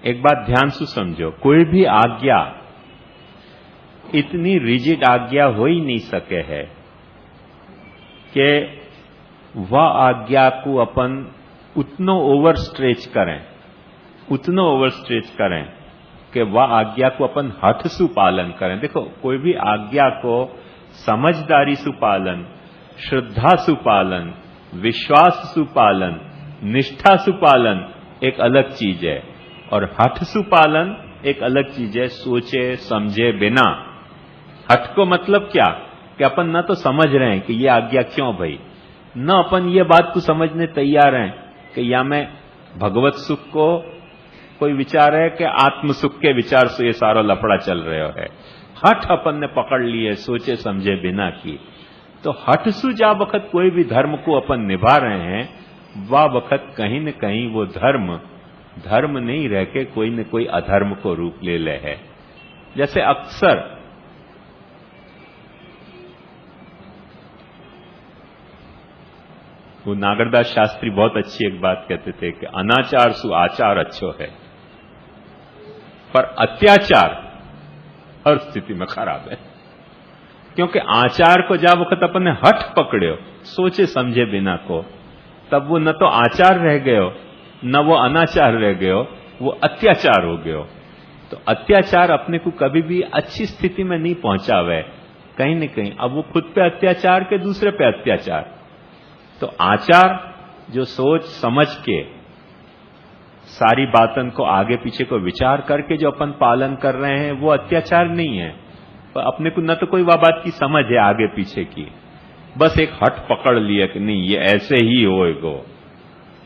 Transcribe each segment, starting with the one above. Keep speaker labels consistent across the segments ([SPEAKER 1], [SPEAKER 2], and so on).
[SPEAKER 1] एक बात ध्यान से समझो, कोई भी आज्ञा इतनी रिजिड आज्ञा हो ही नहीं सके है कि वह आज्ञा को अपन उतनो ओवर स्ट्रेच करें कि वह आज्ञा को अपन हठ सु पालन करें। देखो, कोई भी आज्ञा को समझदारी सु पालन, श्रद्धा सु पालन, विश्वास सु पालन, निष्ठा सु पालन एक अलग चीज है, और हठ सु पालन एक अलग चीज है, सोचे समझे बिना। हठ को मतलब क्या कि अपन न तो समझ रहे हैं कि ये आज्ञा क्यों भाई, न अपन ये बात को समझने तैयार हैं कि या मैं भगवत सुख को कोई विचार है कि आत्म सुख के विचार से ये सारा लफड़ा चल रहा है। हठ अपन ने पकड़ लिए सोचे समझे बिना की। तो हठ सु जा वक्त कोई भी धर्म को अपन निभा रहे हैं, वह वक्त कहीं न कहीं वो धर्म नहीं रह के कोई न कोई अधर्म को रूप ले ले है। जैसे अक्सर वो नागरदास शास्त्री बहुत अच्छी एक बात कहते थे कि अनाचार सु आचार अच्छो है, पर अत्याचार हर स्थिति में खराब है। क्योंकि आचार को जा वक्त अपन ने हठ पकड़ो सोचे समझे बिना को, तब वो न तो आचार रह गयो न वो अनाचार रह गयो, वो अत्याचार हो गयो। तो अत्याचार अपने को कभी भी अच्छी स्थिति में नहीं पहुंचावे, कहीं न कहीं अब वो खुद पे अत्याचार के दूसरे पे अत्याचार। तो आचार जो सोच समझ के सारी बातन को आगे पीछे को विचार करके जो अपन पालन कर रहे हैं वो अत्याचार नहीं है। पर अपने को न तो कोई वह बात की समझ है आगे पीछे की, बस एक हट पकड़ लिया कि नहीं ये ऐसे ही होएगो।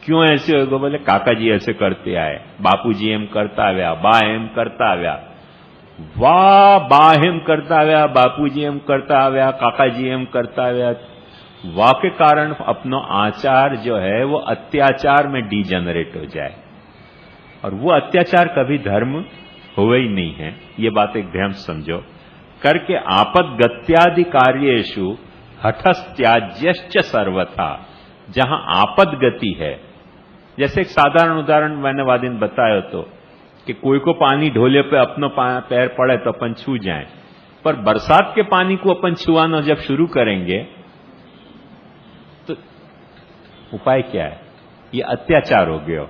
[SPEAKER 1] क्यों ऐसे होएगो? बोले काका जी ऐसे करते आए, बापू जी एम करता आया, बा एम करता आया, वाह बा एम करता आया, बापू जी एम करता आया, काका जी एम करता आया। वाह के कारण अपनो आचार जो है वो अत्याचार में डीजनरेट हो जाए, और वो अत्याचार कभी धर्म हुए ही नहीं है। ये बात एक ध्यान समझो। करके आपद गत्यादि कार्येषु हठस्त्याज्यश्च सर्वथा। जहां आपद गति है, जैसे एक साधारण उदाहरण मैंने वादिन बताया तो कि कोई को पानी ढोले पे अपनो पैर पड़े तो अपन छू जाएं, पर बरसात के पानी को अपन छुआना जब शुरू करेंगे तो उपाय क्या है? ये अत्याचार हो गया।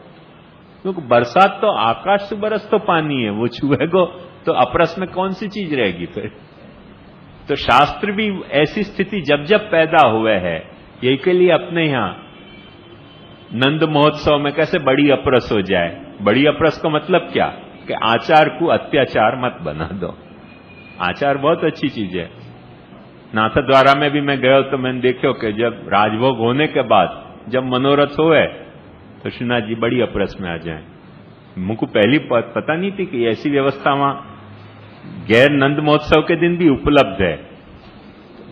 [SPEAKER 1] क्योंकि बरसात तो आकाश से बरस तो पानी है, वो छुएगो तो अपरस में कौन सी चीज रहेगी फिर? तो शास्त्र भी ऐसी स्थिति जब जब पैदा हुए है, यही के लिए अपने यहां नंद महोत्सव में कैसे बड़ी अपरस हो जाए। बड़ी अपरस का मतलब क्या कि आचार को अत्याचार मत बना दो। आचार बहुत अच्छी चीज है। नाथद्वारा में भी मैं गया तो मैंने देखो कि जब राजभोग होने के बाद जब मनोरथ हुए तो श्रीनाथ जी बड़ी अपरस में आ जाए। मुझको पहली पता नहीं थी कि ऐसी व्यवस्था वहां गैर नंद महोत्सव के दिन भी उपलब्ध है।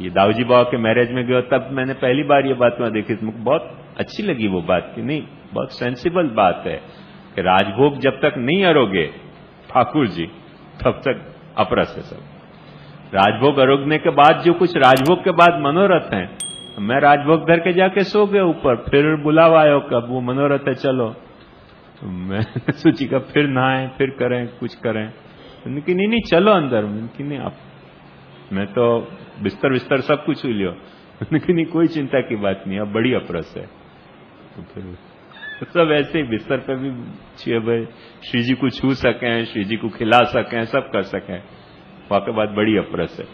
[SPEAKER 1] ये दाऊजी बाबा के मैरिज में गया तब मैंने पहली बार ये बात वहां देखी, मुझको बहुत अच्छी लगी वो बात कि नहीं, बहुत सेंसिबल बात है कि राजभोग जब तक नहीं अरोगे ठाकुर जी तब तक अपरस है सब। राजभोग अरोगने के बाद जो कुछ राजभोग के बाद मनोरथ है, मैं राजभोग धर के जाके सो गया ऊपर, फिर बुलावा आयो कब वो मनोरथ है चलो, तो मैं सोची कब फिर नहाएं फिर करें कुछ करें, कि नहीं चलो अंदर। कि नहीं आप, मैं तो बिस्तर विस्तर सब कुछ छू लियो। कि नहीं कोई चिंता की बात नहीं, अब बड़ी अपरस है। तो फिर सब ऐसे ही बिस्तर पे भी श्री जी को छू सकें, श्री जी को खिला सकें, सब कर सकें, वहां के बाद बड़ी अपरस है।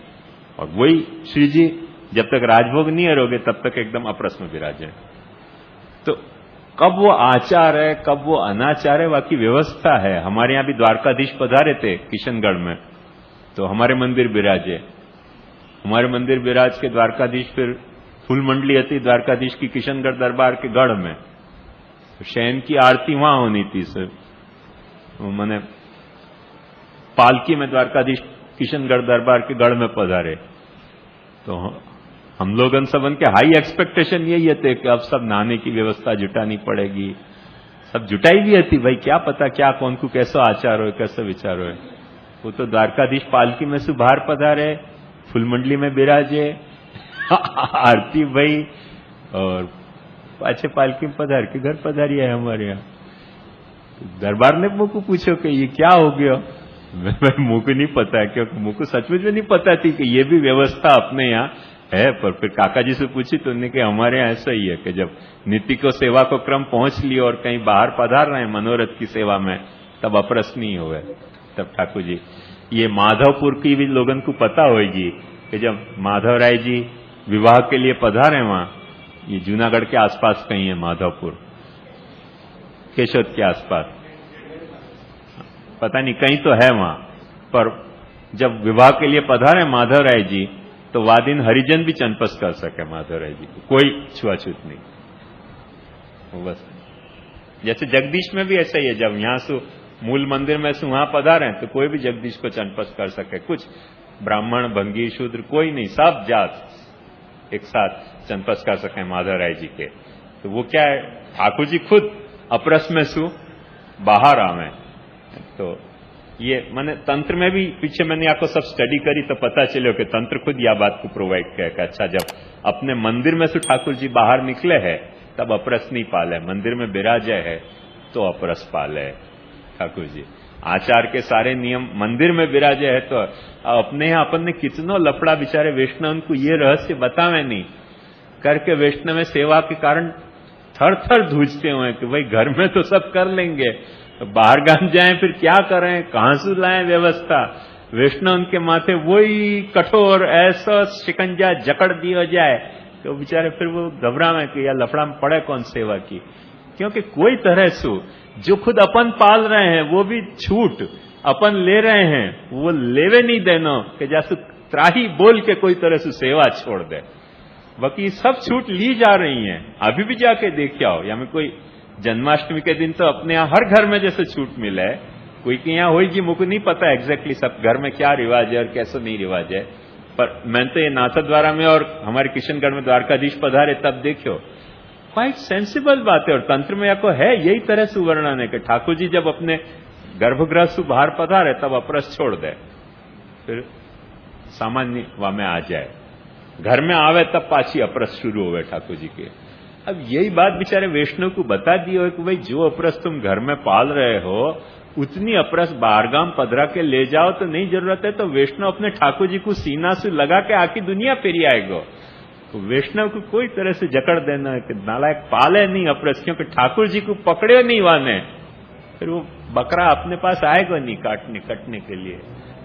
[SPEAKER 1] और वही श्री जी जब तक राजभोग नहीं अरोगे तब तक एकदम अपरस में विराजे। तो कब वो आचार है कब वो अनाचार है, बाकी व्यवस्था है। हमारे यहां भी द्वारकाधीश पधारे थे किशनगढ़ में, तो हमारे मंदिर विराजे। हमारे मंदिर विराज के द्वारकाधीश, फिर फूल मंडली थी द्वारकाधीश की किशनगढ़ दरबार के गढ़ में, तो शयन की आरती वहां होनी थी सर। मैंने पालकी में द्वारकाधीश किशनगढ़ दरबार के गढ़ में पधारे, तो हम लोगन सबन के हाई एक्सपेक्टेशन यही थे कि अब सब नहाने की व्यवस्था जुटानी पड़ेगी। सब जुटाई भी थी, भाई क्या पता क्या कौन को कैसा आचार हो कैसा विचार हो। वो तो द्वारकाधीश पालकी में से बाहर पधारे, फुल मंडली में बिराजे, आरती भाई, और पाछे पालकी में पधार के घर पधारी है हमारे यहाँ। दरबार ने मुझको पूछो कि ये क्या हो गया। मुझको नहीं पता है, क्योंकि मुझको सचमुच में नहीं पता थी कि ये भी व्यवस्था अपने यहाँ है। पर फिर काका जी से पूछी तो उन्होंने कहा हमारे यहाँ ऐसा ही है कि जब नीति को सेवा को क्रम पहुंच लिया और कहीं बाहर पधार रहे हैं मनोरथ की सेवा में, तब अपरस नहीं हुए। तब ठाकुर जी, ये माधवपुर की भी लोगों को पता होगी कि जब माधव राय जी विवाह के लिए पधारे वहां, ये जूनागढ़ के आसपास कहीं है माधवपुर, केशोद के आसपास, पता नहीं कहीं तो है वहां। पर जब विवाह के लिए पधारे माधव राय जी, तो वादिन हरिजन भी चनपस कर सके माधव राय जी को, कोई छुआछूत नहीं। बस जैसे जगदीश में भी ऐसा ही है, जब यहां से मूल मंदिर में से वहां पधारे तो कोई भी जगदीश को चनपस कर सके, कुछ ब्राह्मण भंगी शूद्र कोई नहीं, सब जात एक साथ चनपस कर सके माधव राय जी के। तो वो क्या है, ठाकुर जी खुद अपरस में सु बाहर आवे। तो ये मैंने तंत्र में भी पीछे मैंने आपको सब स्टडी करी तो पता चलो कि तंत्र खुद यह बात को प्रोवाइड किया कि अच्छा जब अपने मंदिर में से ठाकुर जी बाहर निकले हैं तब अपरस नहीं पाले, मंदिर में विराजे है तो अपरस पाले ठाकुर जी। आचार के सारे नियम मंदिर में विराजे है तो अपने यहाँ अपन ने कितनो लफड़ा बेचारे वैष्णव को ये रहस्य बतावे नहीं करके वैष्णव में सेवा के कारण थर थर धूजते हुए कि भाई घर में तो सब कर लेंगे, तो बाहर गांव जाएं फिर क्या करें, कहां से लाएं व्यवस्था। वैष्णव उनके माथे वही कठोर ऐसा शिकंजा जकड़ दिया जाए तो बेचारे फिर वो घबरावे कि या लफड़ा में पड़े कौन सेवा की। क्योंकि कोई तरह से जो खुद अपन पाल रहे हैं वो भी छूट अपन ले रहे हैं, वो लेवे नहीं देना कि जैसे त्राही बोल के कोई तरह से सेवा छोड़ दे। बाकी सब छूट ली जा रही हैं, अभी भी जाके देख आओ। या में कोई जन्माष्टमी के दिन तो अपने यहाँ हर घर में जैसे छूट मिला है, कोई के यहाँ होगी मुझको नहीं पता एग्जैक्टली सब घर में क्या रिवाज है और कैसा नहीं रिवाज है। पर मैं तो ये नाथद्वारा में और हमारे किशनगढ़ में द्वारकाधीश पधारे तब देखो क्वाइट सेंसिबल बात है। और तंत्र में आपको है यही तरह से वर्णन है कि ठाकुर जी जब अपने गर्भगृह से बाहर पधारे तब अपरस छोड़ दे, फिर सामान्य वहां में आ जाए, घर में आवे तब पाछी अपरस शुरू हुए ठाकुर जी के। अब यही बात बेचारे वैष्णव को बता दी हो कि भाई जो अपरस तुम घर में पाल रहे हो उतनी अपरस बाहरगाम पधरा के ले जाओ तो नहीं जरूरत है। तो वैष्णव अपने ठाकुर जी को सीना से लगा के आकी दुनिया फेरी आएगा। तो वैष्णव को कोई तरह से जकड़ देना है कि नालायक पाले नहीं अपरस, क्योंकि ठाकुर जी को पकड़े नहीं वाने, फिर वो बकरा अपने पास आएगा नहीं कटने के लिए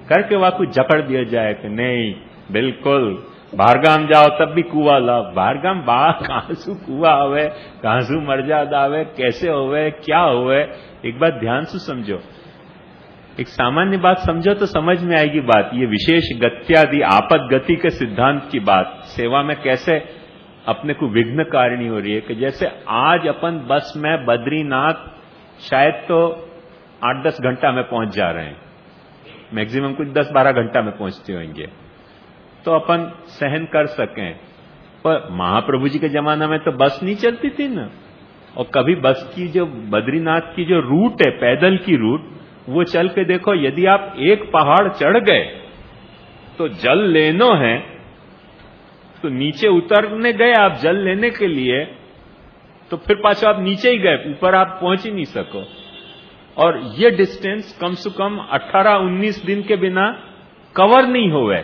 [SPEAKER 1] करके वहां को जकड़ दिया जाए कि नहीं बिल्कुल बाहरगाम जाओ तब भी कुआ लाओ। बाहरगाम कहां से कुआ आवे, कहां से मर्यादा आवे, कैसे होवे, क्या होवे, एक बात ध्यान से समझो। एक सामान्य बात समझो तो समझ में आएगी बात। ये विशेष गत्यादि आपद गति के सिद्धांत की बात सेवा में कैसे अपने को विघ्नकारिणी हो रही है कि जैसे आज अपन बस में बद्रीनाथ शायद तो 8-10 घंटा में पहुंच जा रहे हैं, मैक्सिमम कुछ 10-12 घंटा में पहुंचते होंगे तो अपन सहन कर सकें। पर महाप्रभु जी के जमाना में तो बस नहीं चलती थी ना, और कभी बस की जो बद्रीनाथ की जो रूट है पैदल की रूट वो चल के देखो, यदि आप एक पहाड़ चढ़ गए तो जल लेनो है तो नीचे उतरने गए आप जल लेने के लिए तो फिर पाछो आप नीचे ही गए, ऊपर आप पहुंच ही नहीं सको। और ये डिस्टेंस कम से कम 18-19 दिन के बिना कवर नहीं हुए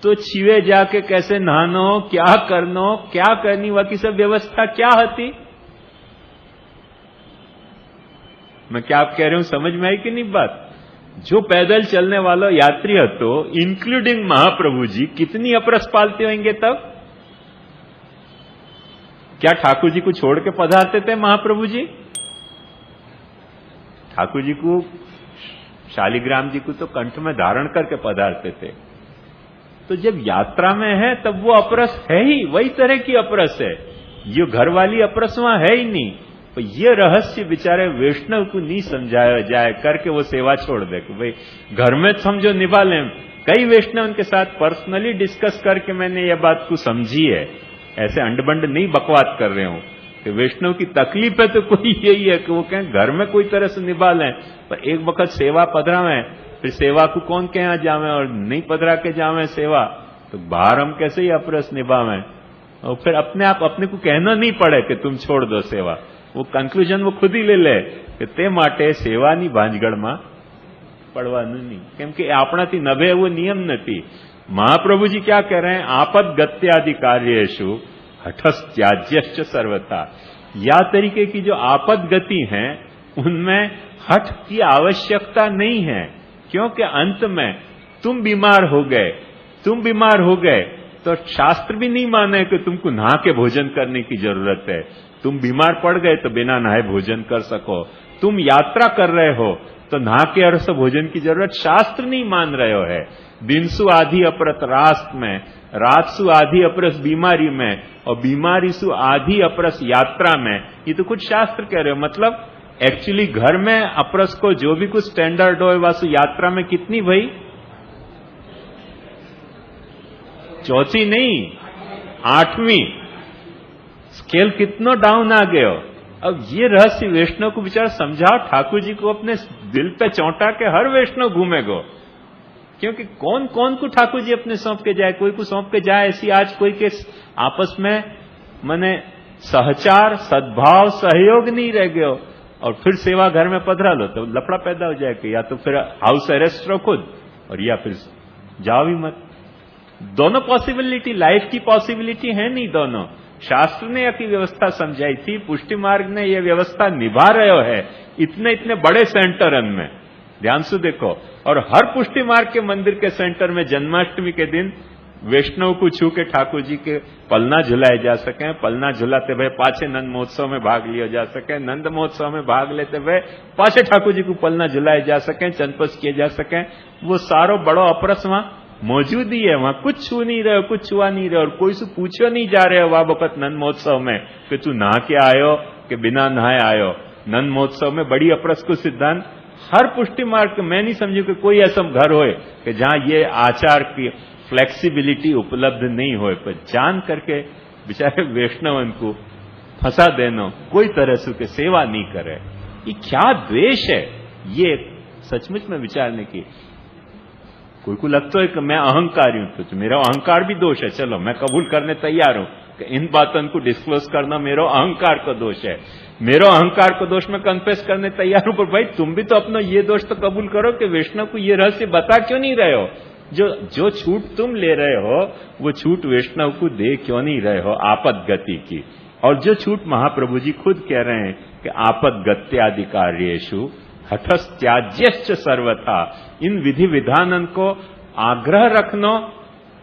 [SPEAKER 1] तो छिवे जाके कैसे नहानो, क्या करनो, क्या करनी, वह की सब व्यवस्था क्या होती। मैं क्या आप कह रहे हूं समझ में आई कि नहीं बात। जो पैदल चलने वाला यात्री है तो इंक्लूडिंग महाप्रभु जी कितनी अपरस पालते होंगे तब। क्या ठाकुर जी को छोड़ के पधारते थे महाप्रभु जी? ठाकुर जी को शालिग्राम जी को तो कंठ में धारण करके पधारते थे। तो जब यात्रा में है तब वो अपरस है ही वही तरह की अपरस है, ये घर वाली अपरस वहां है ही नहीं। तो ये रहस्य बेचारे वैष्णव को नहीं समझाया जाए करके वो सेवा छोड़ दे कि भाई घर में समझो निभा लें। कई वैष्णव उनके साथ पर्सनली डिस्कस करके मैंने ये बात को समझी है, ऐसे अंडबंड नहीं बकवास कर रहे हूं कि वैष्णव की तकलीफ है तो कोई यही है कि वो कहें घर में कोई तरह से निभा लें, पर एक वक्त सेवा पधरावे फिर सेवा को कौन के यहां जावे और नहीं पधरा के जावे सेवा, तो बाहर हम कैसे ही अपरस निभावें। और फिर अपने आप अपने को कहना नहीं पड़े कि तुम छोड़ दो सेवा, वो કન્ક્લુઝન वो खुद ही ले ले કે તે માટે સેવાની ભાંજગળમાં પડવાનું નહીં, કેમ કે આપણાથી નભે એવો નિયમ નથી। महाप्रभु जी क्या कह रहे हैं? आपद गत्यादि कार्येषु हठस्त्याज्यश्च सर्वथा। या तरीके की जो आपद गति है उनमें हठ की आवश्यकता नहीं है, क्योंकि अंत में तुम बीमार हो गए तो शास्त्र भी नहीं माने कि तुमको नहा के भोजन करने की जरूरत है। तुम बीमार पड़ गए तो बिना नहाए भोजन कर सको। तुम यात्रा कर रहे हो तो नहा के अर्थ भोजन की जरूरत शास्त्र नहीं मान रहे हो है। दिनसु आधी अपरत रास्त में, रातसु आधी अपरस बीमारी में, और बीमारी सु आधी अपरस यात्रा में, ये तो कुछ शास्त्र कह रहे हो। मतलब एक्चुअली घर में अपरस को जो भी कुछ स्टैंडर्ड हो वासु यात्रा में कितनी भाई? चौथी नहीं, 8वीं। स्केल कितना डाउन आ गया। अब ये रहस्य वैष्णव को बेचारा समझाओ, ठाकुर जी को अपने दिल पे चौंटा के हर वैष्णव घूमेगो। क्योंकि कौन कौन को ठाकुर जी अपने सौंप के जाए, कोई को सौंप के जाए ऐसी आज कोई के आपस में मने सहचार सद्भाव सहयोग नहीं रह गयो, और फिर सेवा घर में पधरा लो तो लफड़ा पैदा हो जाएगा। या तो फिर हाउस अरेस्ट रखो खुद, और या फिर जाओ ही मत। दोनों पॉसिबिलिटी, लाइफ की पॉसिबिलिटी है नहीं दोनों। शास्त्र ने की व्यवस्था समझाई थी, पुष्टि मार्ग ने यह व्यवस्था निभा रहे है इतने इतने बड़े सेंटरन में। ध्यान से देखो, और हर पुष्टि मार्ग के मंदिर के सेंटर में जन्माष्टमी के दिन वैष्णव को छू के ठाकुर जी के पलना झुलाए जा सके। पलना झुलाते हुए पाछे नंद महोत्सव में भाग लिया जा सके, नंद महोत्सव में भाग लेते हुए पाछे ठाकुर जी को पलना झुलाए जा सके, चनपस किए जा सके। वो सारो बड़ो अपरस वहां मौजूद ही है। वहां कुछ छू नहीं रहे, कुछ छुआ नहीं रहे, और कोई से पूछो नहीं जा रहे हो वह वक्त नंद महोत्सव में कि तू नहा के आयो कि बिना नहाए आयो। नंद महोत्सव में बड़ी अपरस को सिद्धांत हर पुष्टि मार्ग, मैं नहीं समझू कि कोई ऐसा घर होए कि जहां ये आचार की फ्लेक्सिबिलिटी उपलब्ध नहीं होए, पर जान करके बेचारे वैष्णवन को फंसा देना, कोई तरह से के सेवा नहीं करे। ये क्या द्वेष है, ये सचमुच में विचारने की। कोई को लगता है कि मैं अहंकारी हूं, तो मेरा अहंकार भी दोष है। चलो मैं कबूल करने तैयार हूं कि इन बातों को डिस्क्लोज करना मेरा अहंकार का दोष है। मेरा अहंकार को दोष में कन्फेस करने तैयार हूं, पर भाई तुम भी तो अपना ये दोष तो कबूल करो कि वैष्णव को ये रहस्य बता क्यों नहीं रहे हो। जो छूट तुम ले रहे हो वो छूट वैष्णव को दे क्यों नहीं रहे हो आपद गति की। और जो छूट महाप्रभु जी खुद कह रहे हैं कि आपद गत्यादि कार्येषु हठस्त्याज्यश्च सर्वथा। इन विधि विधानन को आग्रह रखनो,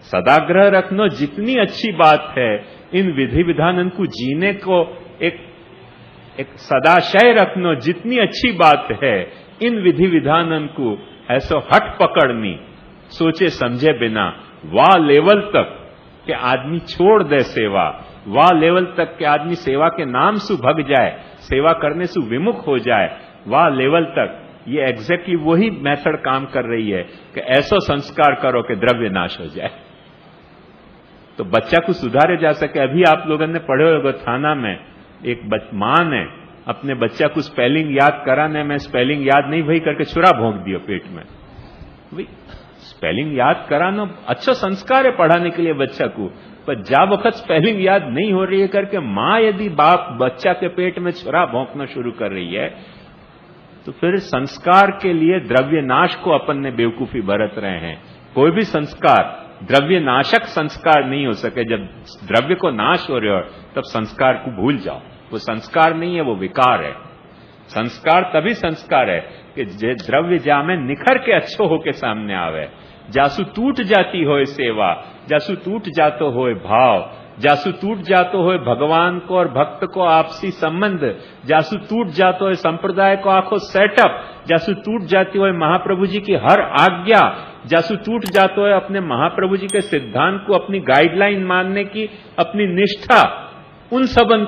[SPEAKER 1] सदाग्रह रखनो जितनी अच्छी बात है। इन विधि विधानन को जीने को एक सदाशय रखनो जितनी अच्छी बात है। इन विधि विधानन को ऐसो हट पकड़नी सोचे समझे बिना, वाह लेवल तक के आदमी छोड़ दे सेवा, वाह लेवल तक के आदमी सेवा के नाम से भग जाए, सेवा करने से विमुख हो जाए, वाह लेवल तक। ये एग्जैक्टली वही मेथड काम कर रही है कि ऐसा संस्कार करो कि द्रव्य नाश हो जाए, तो बच्चा को सुधारे जा सके। अभी आप लोगों ने पढ़े होगा थाना में एक मां ने अपने बच्चा को स्पेलिंग याद कराने में स्पेलिंग याद नहीं भई करके छुरा भोंक दिया पेट में। भाई स्पेलिंग याद कराना अच्छा संस्कार है पढ़ाने के लिए बच्चा को, पर जा वक्त स्पेलिंग याद नहीं हो रही है करके मां यदि बाप बच्चा के पेट में छुरा भोंकना शुरू कर रही है, तो फिर संस्कार के लिए द्रव्य नाश को अपन ने बेवकूफी बरत रहे हैं। कोई भी संस्कार द्रव्य नाशक संस्कार नहीं हो सके। जब द्रव्य को नाश हो रहे हो तब संस्कार को भूल जाओ, वो संस्कार नहीं है, वो विकार है। संस्कार तभी संस्कार है कि द्रव्य जा में निखर के अच्छो होके सामने आवे। जासु टूट जाती हो सेवा, जासु टूट जातो हो भाव, जासु टूट जातो हो भगवान को और भक्त को आपसी संबंध, जासु टूट जातो है संप्रदाय को आखो सेटअप, जासु टूट जाती हो महाप्रभु जी की हर आज्ञा, जासु टूट जातो है अपने महाप्रभु जी के सिद्धांत को अपनी गाइडलाइन मानने की अपनी निष्ठा, उन सबन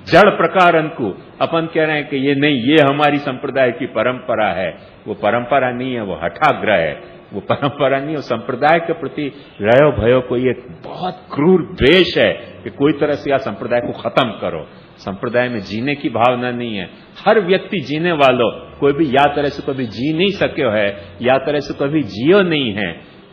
[SPEAKER 1] जड़ प्रकारन को अपन कह रहे हैं कि ये नहीं, ये हमारी संप्रदाय की परंपरा है। वो परंपरा नहीं है, वो हठाग्रह है, वो परंपरा नहीं, वो संप्रदाय के प्रति रयो भयो कोई एक बहुत क्रूर द्वेष है कि कोई तरह से यह संप्रदाय को खत्म करो। संप्रदाय में जीने की भावना नहीं है। हर व्यक्ति जीने वालों, कोई भी या तरह से कभी जी नहीं सके है, या तरह से कभी जियो नहीं है।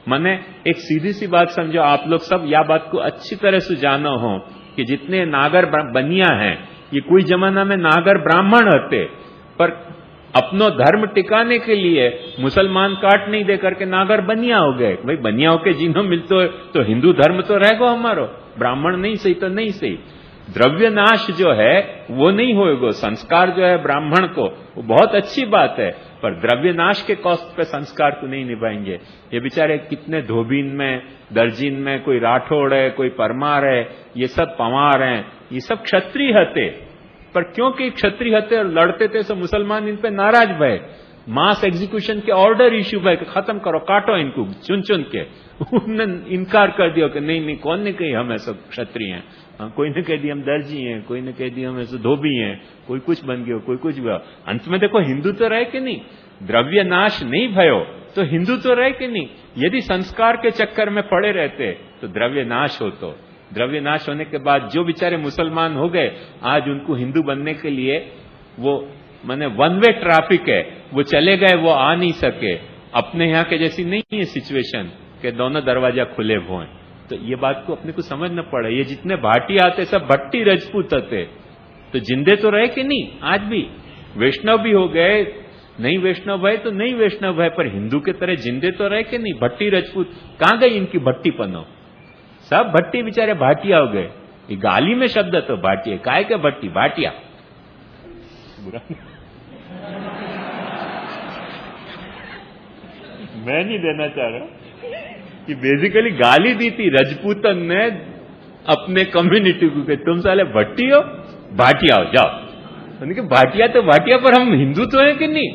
[SPEAKER 1] माने एक सीधी सी बात समझो, आप लोग सब या बात को अच्छी तरह से जानो हो कि जितने नागर बनिया हैं ये कोई जमाना में नागर ब्राह्मण हते, पर अपनो धर्म टिकाने के लिए मुसलमान काट नहीं दे करके नागर बनिया हो गए। भाई बनिया होके जीनो मिलतो है तो हिंदू धर्म तो रहेगा हमारो, ब्राह्मण नहीं सही तो नहीं सही। द्रव्य नाश जो है वो नहीं होएगा, संस्कार जो है ब्राह्मण को वो बहुत अच्छी बात है, पर द्रव्य नाश के कॉस्ट पे संस्कार को नहीं निभाएंगे। ये बेचारे कितने धोबीन में, दर्जीन में, कोई राठौड़ है, कोई परमार है, ये सब पंवार हैं, ये सब क्षत्रिय हते, पर क्योंकि क्षत्रिय हते और लड़ते थे तो मुसलमान इन पे नाराज भय, मास एग्जीक्यूशन के ऑर्डर इश्यू भय कि खत्म करो, काटो इनको चुन चुन के। उन्होंने इनकार कर दिया कि नहीं नहीं, कौन ने कही हम ऐसा क्षत्रिय हैं, कोई ने कह दिया हम दर्जी हैं, कोई ने कह दिया हम ऐसे धोबी हैं, कोई कुछ बन गया, कोई कुछ हुआ। अंत में देखो हिंदू तो रहे कि नहीं, द्रव्य नाश नहीं भयो तो हिंदू तो रहे कि नहीं। यदि संस्कार के चक्कर में पड़े रहते तो द्रव्य नाश हो, तो द्रव्य नाश होने के बाद जो बेचारे मुसलमान हो गए, आज उनको हिंदू बनने के लिए वो माने वन वे ट्रैफिक है, वो चले गए, वो आ नहीं सके। अपने यहां के जैसी नहीं है सिचुएशन कि दोनों दरवाजा खुले हुए। तो ये बात को अपने को समझना पड़ा। ये जितने भाटिया आते सब भट्टी राजपूत थे, तो जिंदे तो रहे कि नहीं, आज भी वैष्णव भी हो गए, नहीं वैष्णव भय तो नहीं वैष्णव भय, पर हिंदू के तरह जिंदे तो रहे कि नहीं। भट्टी राजपूत कहां गई इनकी भट्टी पनो, सब भट्टी बेचारे भाटिया हो गए। ये गाली में शब्द तो भाटिया, काय के भट्टी, भाटिया बुरा मैं नहीं देना चाह रहा कि बेसिकली गाली दी थी राजपूतन ने अपने कम्युनिटी को कि तुम साले भट्टी हो, भाटिया हो जाओ। उनके भाटिया तो भाटिया, पर हम हिंदू तो हैं कि नहीं।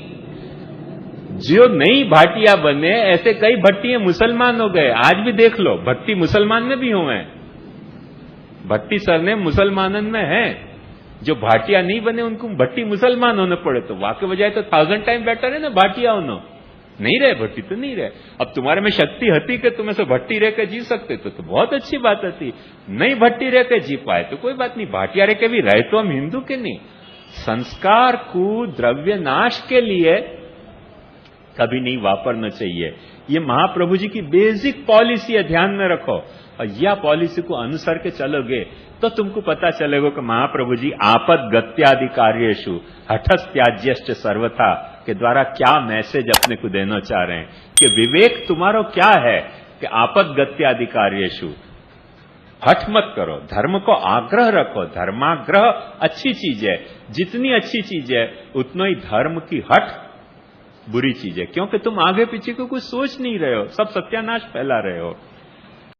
[SPEAKER 1] जो नई भाटिया बने ऐसे कई भट्टी मुसलमान हो गए। आज भी देख लो, भट्टी मुसलमान में भी हुए हैं, भट्टी सरनेम मुसलमानन में है। जो भाटिया नहीं बने उनको भट्टी मुसलमान होने पड़े, तो वाकई बजाय तो 1000 टाइम बेटर है ना भाटिया होना। नहीं रहे भट्टी तो नहीं रहे। अब तुम्हारे में शक्ति हती कि तुम ऐसे भट्टी रह के जी सकते तो बहुत अच्छी बात होती। नहीं भट्टी रह के जी पाए तो कोई बात नहीं, भाटिया रह के भी रहे तो हम हिंदू के नहीं। संस्कार को द्रव्य नाश के लिए कभी नहीं वापरना चाहिए। ये महाप्रभु जी की बेसिक पॉलिसी है, ध्यान में रखो। और यह पॉलिसी को अनुसर के चलोगे तो तुमको पता चलेगा कि महाप्रभु जी आपद गत्यादि कार्येषु हठस त्याज्यश्च सर्वथा के द्वारा क्या मैसेज अपने को देना चाह रहे हैं कि विवेक तुम्हारा क्या है कि आपद गत्यादि कार्येषु हठ मत करो, धर्म को आग्रह रखो। धर्माग्रह अच्छी चीज है, जितनी अच्छी चीज है उतना ही धर्म की हठ बुरी चीज है, क्योंकि तुम आगे पीछे को कुछ सोच नहीं रहे हो, सब सत्यानाश फैला रहे हो।